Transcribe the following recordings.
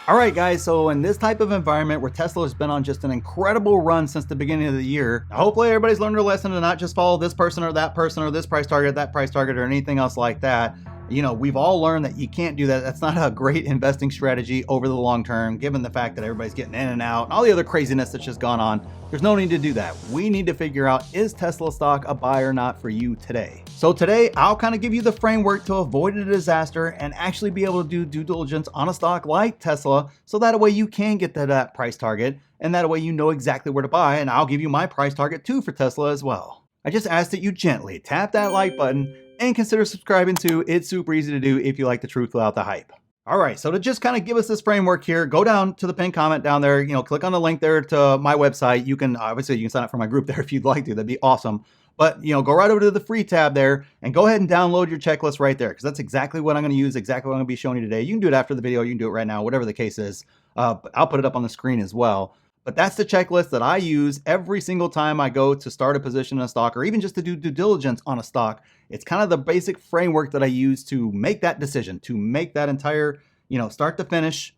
All right, guys, so in this type of environment where Tesla has been on just an incredible run since the beginning of the year, hopefully everybody's learned their lesson to not just follow this person or this price target, that price target, or anything else like that. You know, we've all learned that you can't do that. That's not a great investing strategy over the long term, given the fact that everybody's getting in and out and all the other craziness that's just gone on. There's no need to do that. We need to figure out, is Tesla stock a buy or not for you today? So today, I'll kind of give you the framework to avoid a disaster and actually be able to do due diligence on a stock like Tesla, so that way you can get to that price target, and that way you know exactly where to buy, and I'll give you my price target too for Tesla as well. I just ask that you gently tap that like button and consider subscribing too. It's super easy to do if you like the truth without the hype. All right, so to just kind of give us this framework here, go down to the pinned comment down there, click on the link there to my website. You can sign up for my group there if you'd like to. That'd be awesome. But, go right over to the free tab there and go ahead and download your checklist right there, because that's exactly what I'm going to use, exactly what I'm going to be showing you today. You can do it after the video, you can do it right now, whatever the case is. But I'll put it up on the screen as well. But that's the checklist that I use every single time I go to start a position in a stock, or even just to do due diligence on a stock. It's kind of the basic framework that I use to make that decision, to make that entire, start to finish,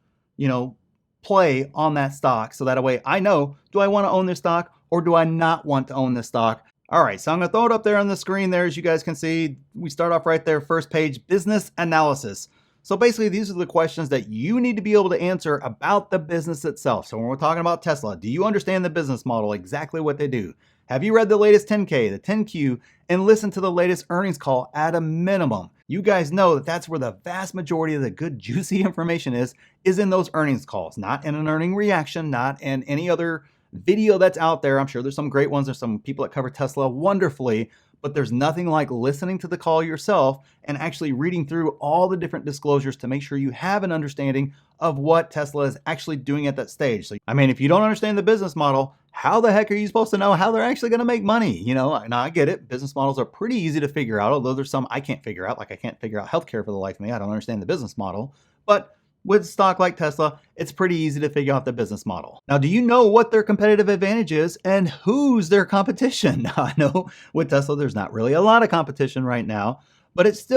play on that stock. So that way I know, do I want to own this stock or do I not want to own this stock? All right, so I'm going to throw it up there on the screen there. As you guys can see, we start off right there, first page, business analysis. So basically, these are the questions that you need to be able to answer about the business itself. So when we're talking about Tesla, do you understand the business model, exactly what they do? Have you read the latest 10K, the 10Q, and listened to the latest earnings call at a minimum? You guys know that that's where the vast majority of the good, juicy information is in those earnings calls, not in an earning reaction, not in any other video that's out there. I'm sure there's some great ones. There's some people that cover Tesla wonderfully, but there's nothing like listening to the call yourself and actually reading through all the different disclosures to make sure you have an understanding of what Tesla is actually doing at that stage. So, if you don't understand the business model, how the heck are you supposed to know how they're actually going to make money? Now I get it. Business models are pretty easy to figure out, although there's some I can't figure out. Like I can't figure out healthcare for the life of me. I don't understand the business model. But with stock like Tesla, it's pretty easy to figure out the business model. Now, do you know what their competitive advantage is and who's their competition? Now, I know with Tesla, there's not really a lot of competition right now, but it's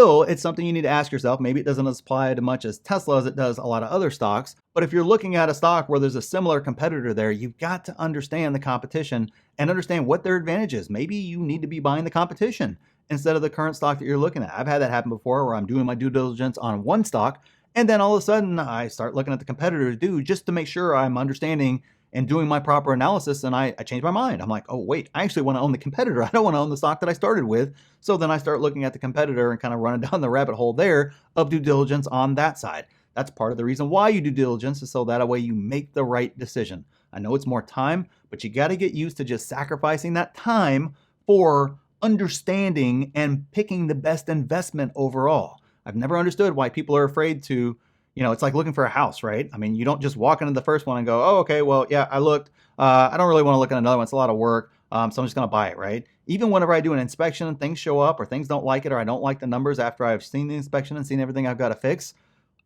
something you need to ask yourself. Maybe it doesn't apply to much as Tesla as it does a lot of other stocks. But if you're looking at a stock where there's a similar competitor there, you've got to understand the competition and understand what their advantage is. Maybe you need to be buying the competition instead of the current stock that you're looking at. I've had that happen before where I'm doing my due diligence on one stock, and then all of a sudden I start looking at the competitor just to make sure I'm understanding and doing my proper analysis, and I change my mind. I'm like, oh wait, I actually want to own the competitor. I don't want to own the stock that I started with. So then I start looking at the competitor and kind of running down the rabbit hole there of due diligence on that side. That's part of the reason why you do diligence, is so that way you make the right decision. I know it's more time, but you got to get used to just sacrificing that time for understanding and picking the best investment overall. I've never understood why people are afraid to, it's like looking for a house, right? You don't just walk into the first one and go, oh, okay, well, yeah, I looked. I don't really want to look at another one. It's a lot of work. So I'm just going to buy it, right? Even whenever I do an inspection and things show up or things don't like it, or I don't like the numbers after I've seen the inspection and seen everything I've got to fix,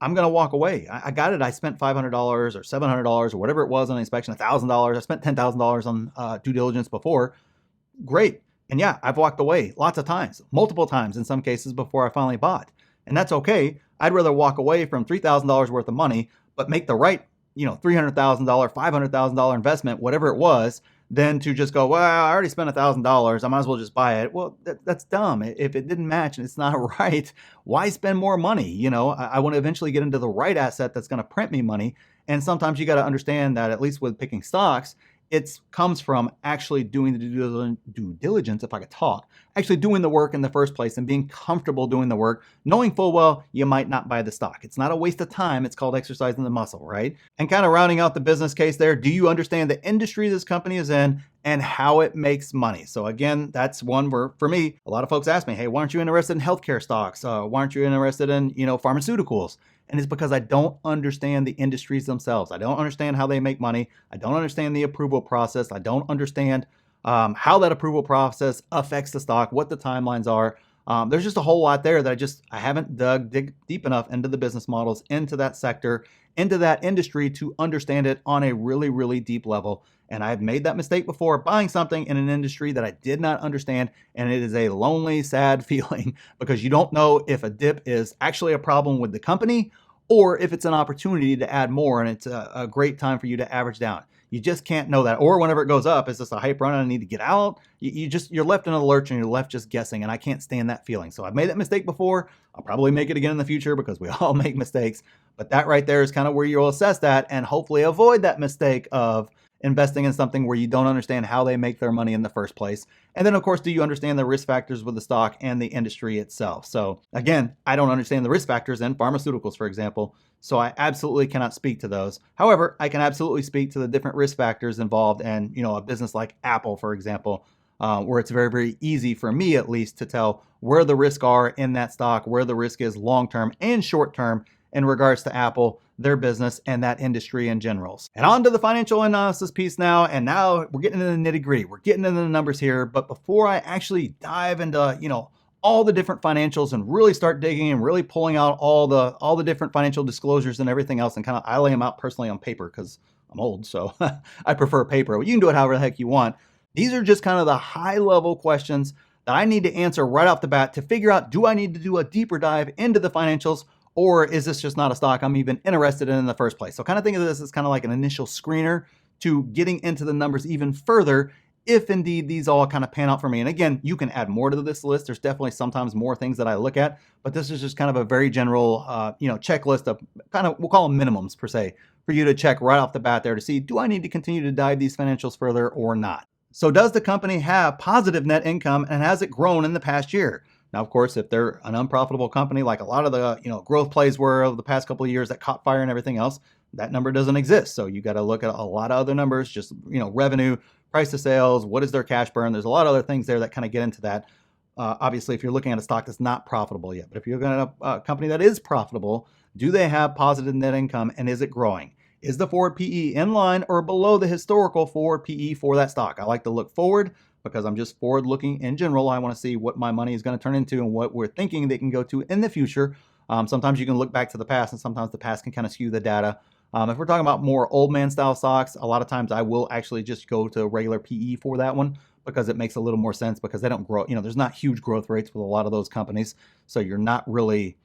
I'm going to walk away. I got it. I spent $500 or $700 or whatever it was on the inspection, $1,000. I spent $10,000 on due diligence before. Great. And yeah, I've walked away lots of times, multiple times in some cases before I finally bought. And that's okay. I'd rather walk away from $3,000 worth of money, but make the right, $300,000, $500,000 investment, whatever it was, than to just go, well, I already spent $1,000. I might as well just buy it. Well, that's dumb. If it didn't match and it's not right, why spend more money? I want to eventually get into the right asset that's going to print me money. And sometimes you got to understand that, at least with picking stocks, it comes from actually doing the due diligence, if I could talk, actually doing the work in the first place and being comfortable doing the work, knowing full well you might not buy the stock. It's not a waste of time. It's called exercising the muscle, right? And kind of rounding out the business case there, do you understand the industry this company is in and how it makes money? So again, that's one where, for me, a lot of folks ask me, hey, why aren't you interested in healthcare stocks? Why aren't you interested in, pharmaceuticals? And it's because I don't understand the industries themselves. I don't understand how they make money. I don't understand the approval process. I don't understand how that approval process affects the stock, what the timelines are. There's just a whole lot there that I haven't dig deep enough into the business models, into that sector, into that industry to understand it on a really, really deep level. And I've made that mistake before, buying something in an industry that I did not understand. And it is a lonely, sad feeling because you don't know if a dip is actually a problem with the company or if it's an opportunity to add more and it's a great time for you to average down. You just can't know that. Or whenever it goes up, is this a hype run and I need to get out? You're left in a lurch and you're left just guessing, and I can't stand that feeling. So I've made that mistake before. I'll probably make it again in the future because we all make mistakes. But that right there is kind of where you'll assess that and hopefully avoid that mistake of investing in something where you don't understand how they make their money in the first place. And then, of course, do you understand the risk factors with the stock and the industry itself? So again, I don't understand the risk factors in pharmaceuticals, for example, so I absolutely cannot speak to those. However, I can absolutely speak to the different risk factors involved in, a business like Apple, for example, where it's very, very easy for me, at least, to tell where the risks are in that stock, where the risk is long-term and short-term in regards to Apple, their business, and that industry in general. And on to the financial analysis piece now. And now we're getting into the nitty gritty. We're getting into the numbers here. But before I actually dive into, all the different financials and really start digging and really pulling out all the different financial disclosures and everything else, and kind of I lay them out personally on paper because I'm old, so I prefer paper. You can do it however the heck you want. These are just kind of the high level questions that I need to answer right off the bat to figure out, do I need to do a deeper dive into the financials, or is this just not a stock I'm even interested in the first place? So kind of think of this as kind of like an initial screener to getting into the numbers even further, if indeed these all kind of pan out for me. And again, you can add more to this list. There's definitely sometimes more things that I look at, but this is just kind of a very general, checklist of kind of, we'll call them minimums per se, for you to check right off the bat there to see, do I need to continue to dive these financials further or not? So does the company have positive net income, and has it grown in the past year? Now, of course, if they're an unprofitable company, like a lot of the growth plays were over the past couple of years that caught fire and everything else, that number doesn't exist. So you got to look at a lot of other numbers, just revenue, price of sales, what is their cash burn? There's a lot of other things there that kind of get into that. Obviously, if you're looking at a stock that's not profitable yet, but if you're looking at a company that is profitable, do they have positive net income, and is it growing? Is the forward PE in line or below the historical forward PE for that stock? I like to look forward, because I'm just forward looking in general. I want to see what my money is going to turn into and what we're thinking they can go to in the future. Sometimes you can look back to the past, and sometimes the past can kind of skew the data. If we're talking about more old man style stocks, a lot of times I will actually just go to regular PE for that one, because it makes a little more sense, because they don't grow, there's not huge growth rates with a lot of those companies. So you're not really,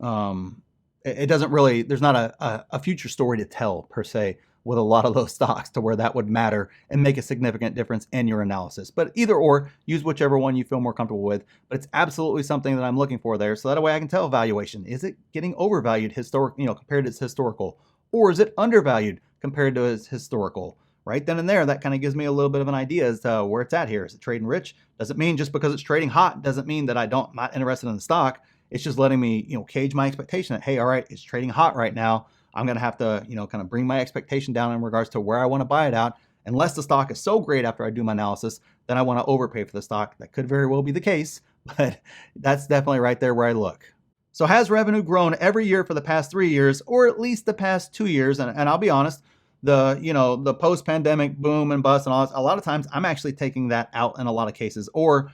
it doesn't really, there's not a future story to tell per se with a lot of those stocks to where that would matter and make a significant difference in your analysis. But either or, use whichever one you feel more comfortable with. But it's absolutely something that I'm looking for there. So that way I can tell valuation. Is it getting overvalued compared to its historical? Or is it undervalued compared to its historical? Right then and there, that kind of gives me a little bit of an idea as to where it's at here. Is it trading rich? Doesn't mean just because it's trading hot doesn't mean that I'm not interested in the stock. It's just letting me, gauge my expectation that, hey, all right, it's trading hot right now. I'm going to have to, kind of bring my expectation down in regards to where I want to buy it out. Unless the stock is so great after I do my analysis, then I want to overpay for the stock. That could very well be the case, but that's definitely right there where I look. So has revenue grown every year for the past 3 years, or at least the past 2 years? And I'll be honest, the post-pandemic boom and bust and all that, a lot of times I'm actually taking that out in a lot of cases, or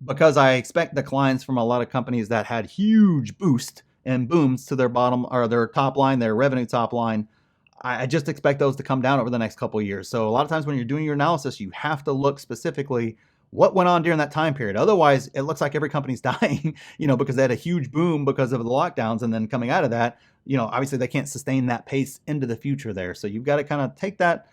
because I expect declines from a lot of companies that had huge boost and booms to their bottom or their top line, their revenue top line. I just expect those to come down over the next couple of years. So a lot of times when you're doing your analysis, you have to look specifically what went on during that time period. Otherwise, it looks like every company's dying, because they had a huge boom because of the lockdowns. And then coming out of that, obviously they can't sustain that pace into the future there. So you've got to kind of take that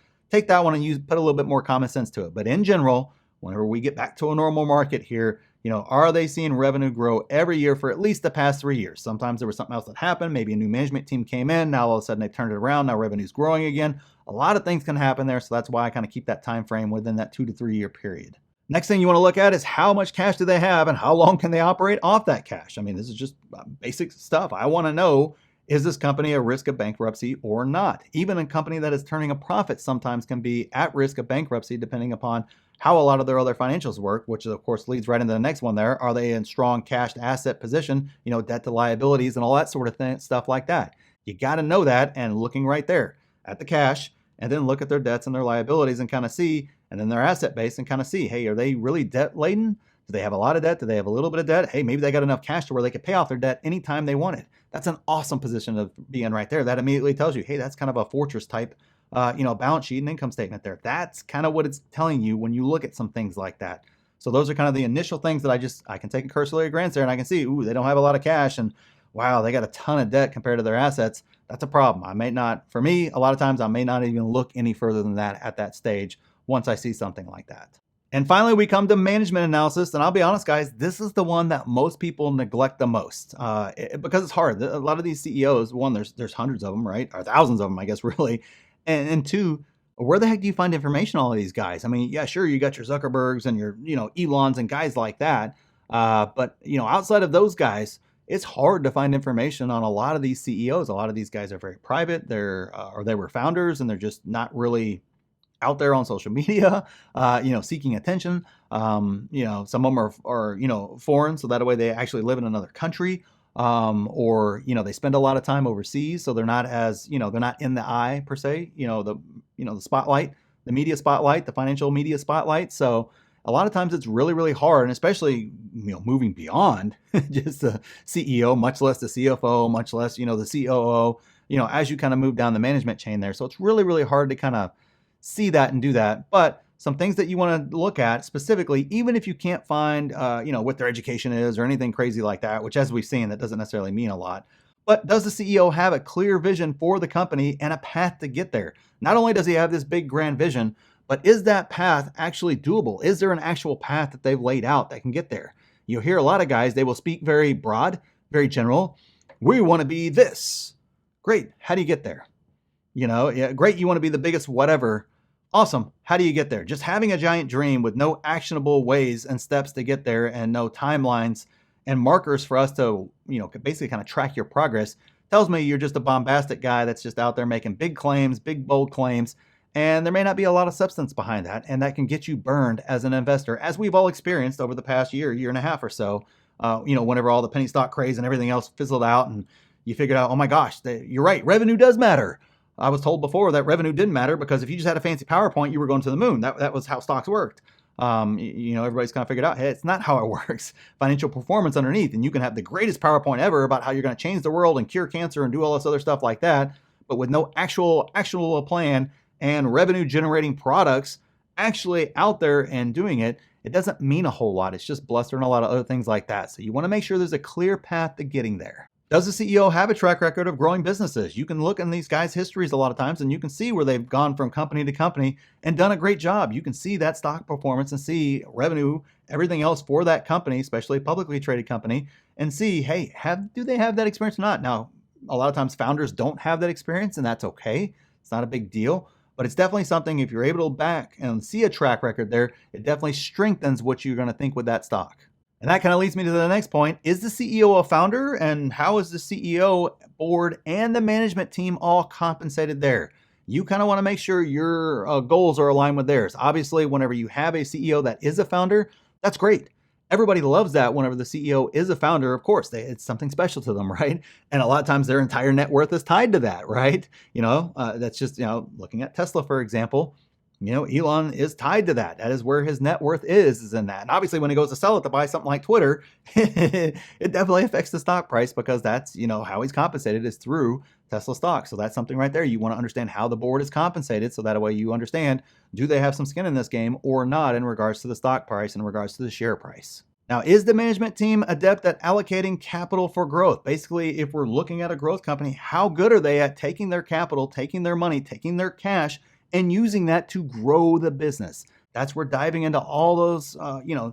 one and put a little bit more common sense to it. But in general, whenever we get back to a normal market here, are they seeing revenue grow every year for at least the past 3 years? Sometimes there was something else that happened. Maybe a new management team came in. Now all of a sudden they turned it around. Now revenue's growing again. A lot of things can happen there. So that's why I kind of keep that time frame within that 2 to 3 year period. Next thing you want to look at is how much cash do they have and how long can they operate off that cash? I mean, this is just basic stuff. I want to know, is this company at risk of bankruptcy or not? Even a company that is turning a profit sometimes can be at risk of bankruptcy depending upon how a lot of their other financials work, which of course leads right into the next one there. Are they in strong cash to asset position, debt to liabilities and all that sort of thing, stuff like that. You got to know that, and looking right there at the cash, and then look at their debts and their liabilities and kind of see, and then their asset base and kind of see, hey, are they really debt laden? Do they have a lot of debt? Do they have a little bit of debt? Hey, maybe they got enough cash to where they could pay off their debt anytime they wanted. That's an awesome position to be in right there. That immediately tells you, hey, that's kind of a fortress type balance sheet and income statement there. That's kind of what it's telling you when you look at some things like that. So those are kind of the initial things that I can take a cursory glance there and I can see, ooh, they don't have a lot of cash. And wow, they got a ton of debt compared to their assets, that's a problem. I may not, for me, a lot of times I may not even look any further than that at that stage once I see something like that. And finally, we come to management analysis. And I'll be honest, guys, this is the one that most people neglect the most because it's hard. A lot of these CEOs, one, there's hundreds of them, right? Or thousands of them, I guess, really. And two, where the heck do you find information on all of these guys? I mean, yeah, sure, you got your Zuckerbergs and your, Elons and guys like that. But, outside of those guys, it's hard to find information on a lot of these CEOs. A lot of these guys are very private. Or they were founders and they're just not really out there on social media, seeking attention. Some of them are foreign, so that way they actually live in another country. Or they spend a lot of time overseas, so they're not as, they're not in the eye per se, the spotlight, the media spotlight, the financial media spotlight. So a lot of times it's really, really hard, and especially, moving beyond just the CEO, much less the CFO, much less, the COO, as you kind of move down the management chain there. So it's really, really hard to kind of see that and do that. But some things that you want to look at specifically, even if you can't find, what their education is or anything crazy like that, which as we've seen, that doesn't necessarily mean a lot. But does the CEO have a clear vision for the company and a path to get there? Not only does he have this big grand vision, but is that path actually doable? Is there an actual path that they've laid out that can get there? You'll hear a lot of guys, they will speak very broad, very general. We want to be this. Great. How do you get there? Yeah, great. You want to be the biggest whatever. Awesome. How do you get there? Just having a giant dream with no actionable ways and steps to get there and no timelines and markers for us to, basically kind of track your progress tells me you're just a bombastic guy that's just out there making big claims, big, bold claims. And there may not be a lot of substance behind that. And that can get you burned as an investor, as we've all experienced over the past year and a half or so, whenever all the penny stock craze and everything else fizzled out and you figured out, oh my gosh, you're right. Revenue does matter. I was told before that revenue didn't matter because if you just had a fancy PowerPoint, you were going to the moon. That was how stocks worked. Everybody's kind of figured out, hey, it's not how it works. Financial performance underneath, and you can have the greatest PowerPoint ever about how you're going to change the world and cure cancer and do all this other stuff like that, but with no actual plan and revenue generating products actually out there and doing it, it doesn't mean a whole lot. It's just bluster and a lot of other things like that. So you want to make sure there's a clear path to getting there. Does the CEO have a track record of growing businesses? You can look in these guys' histories a lot of times and you can see where they've gone from company to company and done a great job. You can see that stock performance and see revenue, everything else for that company, especially a publicly traded company, and see, hey, do they have that experience or not? Now, a lot of times founders don't have that experience and that's okay. It's not a big deal, but it's definitely something, if you're able to back and see a track record there, it definitely strengthens what you're going to think with that stock. And that kind of leads me to the next point. Is the CEO a founder? And how is the CEO, board, and the management team all compensated there? You kind of want to make sure your goals are aligned with theirs. Obviously, whenever you have a CEO that is a founder, that's great. Everybody loves that whenever the CEO is a founder. Of course, it's something special to them, right? And a lot of times their entire net worth is tied to that, right? That's just, looking at Tesla, for example. Elon is tied to that. That is where his net worth is in that. And obviously when he goes to sell it to buy something like Twitter, it definitely affects the stock price because that's, how he's compensated is through Tesla stock. So that's something right there. You want to understand how the board is compensated. So that way you understand, do they have some skin in this game or not in regards to the stock price, in regards to the share price? Now, is the management team adept at allocating capital for growth? Basically, if we're looking at a growth company, how good are they at taking their capital, taking their money, taking their cash, and using that to grow the business? That's where diving into all those, 10Ks,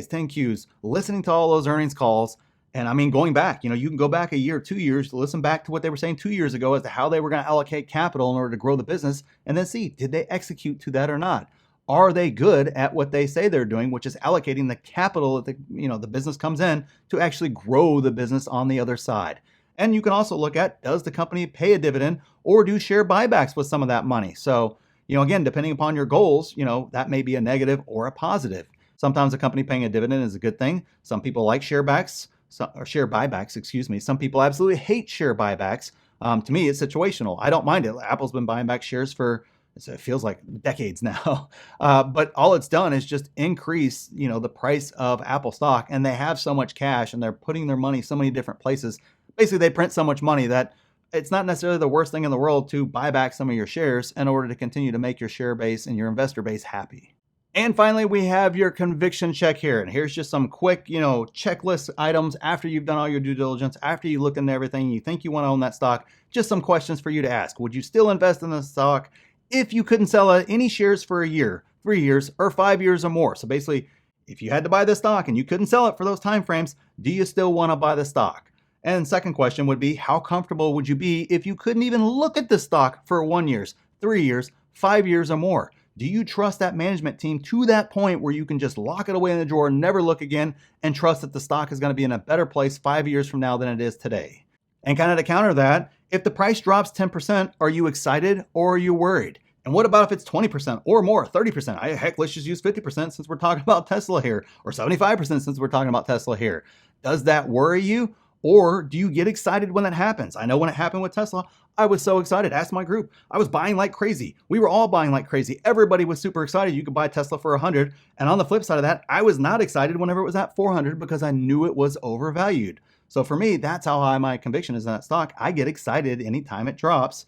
10Qs, listening to all those earnings calls. And I mean, going back, you can go back a year, 2 years to listen back to what they were saying 2 years ago as to how they were going to allocate capital in order to grow the business and then see, did they execute to that or not? Are they good at what they say they're doing, which is allocating the capital that the business comes in to actually grow the business on the other side? And you can also look at, does the company pay a dividend or do share buybacks with some of that money? So, again, depending upon your goals, that may be a negative or a positive. Sometimes a company paying a dividend is a good thing. Some people like share buybacks, excuse me. Some people absolutely hate share buybacks. To me, it's situational. I don't mind it. Apple's been buying back shares for, it feels like decades now. But all it's done is just increase, the price of Apple stock. And they have so much cash and they're putting their money so many different places. Basically, they print so much money that it's not necessarily the worst thing in the world to buy back some of your shares in order to continue to make your share base and your investor base happy. And finally, we have your conviction check here. And here's just some quick, checklist items after you've done all your due diligence, after you look into everything, you think you want to own that stock, just some questions for you to ask. Would you still invest in the stock if you couldn't sell any shares for a year, 3 years, or 5 years or more? So basically, if you had to buy the stock and you couldn't sell it for those time frames, do you still want to buy the stock? And second question would be, how comfortable would you be if you couldn't even look at the stock for 1 year, 3 years, 5 years or more? Do you trust that management team to that point where you can just lock it away in the drawer, never look again, and trust that the stock is going to be in a better place 5 years from now than it is today? And kind of to counter that, if the price drops 10%, are you excited or are you worried? And what about if it's 20% or more, 30%? Heck, let's just use 50% since we're talking about Tesla here, or 75% since we're talking about Tesla here. Does that worry you? Or do you get excited when that happens? I know when it happened with Tesla, I was so excited. Ask my group. I was buying like crazy. We were all buying like crazy. Everybody was super excited. You could buy Tesla for 100. And on the flip side of that, I was not excited whenever it was at 400 because I knew it was overvalued. So for me, that's how high my conviction is in that stock. I get excited anytime it drops.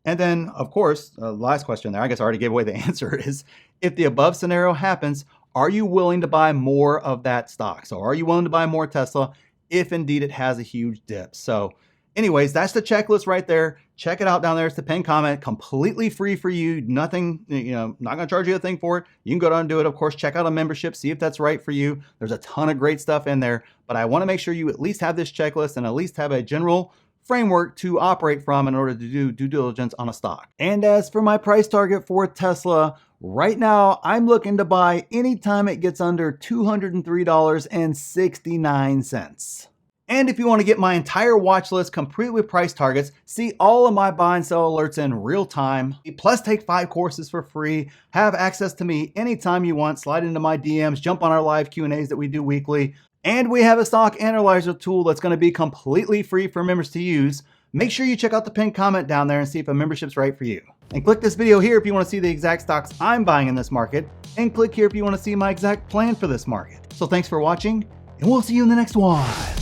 And then, of course, last question there, I guess I already gave away the answer, is if the above scenario happens, are you willing to buy more of that stock? So are you willing to buy more Tesla if indeed it has a huge dip? So anyways, that's the checklist right there. Check it out down there. It's the pinned comment, completely free for you. Nothing, not going to charge you a thing for it. You can go down and do it. Of course, check out a membership, see if that's right for you. There's a ton of great stuff in there, but I want to make sure you at least have this checklist and at least have a general framework to operate from in order to do due diligence on a stock. And as for my price target for Tesla, right now I'm looking to buy anytime it gets under $203.69. And if you want to get my entire watch list complete with price targets, see all of my buy and sell alerts in real time, plus take 5 courses for free, have access to me anytime you want, slide into my DMs, jump on our live Q&As that we do weekly, and we have a stock analyzer tool that's going to be completely free for members to use. Make sure you check out the pinned comment down there and see if a membership's right for you. And click this video here if you want to see the exact stocks I'm buying in this market, and click here if you want to see my exact plan for this market. So thanks for watching, and we'll see you in the next one.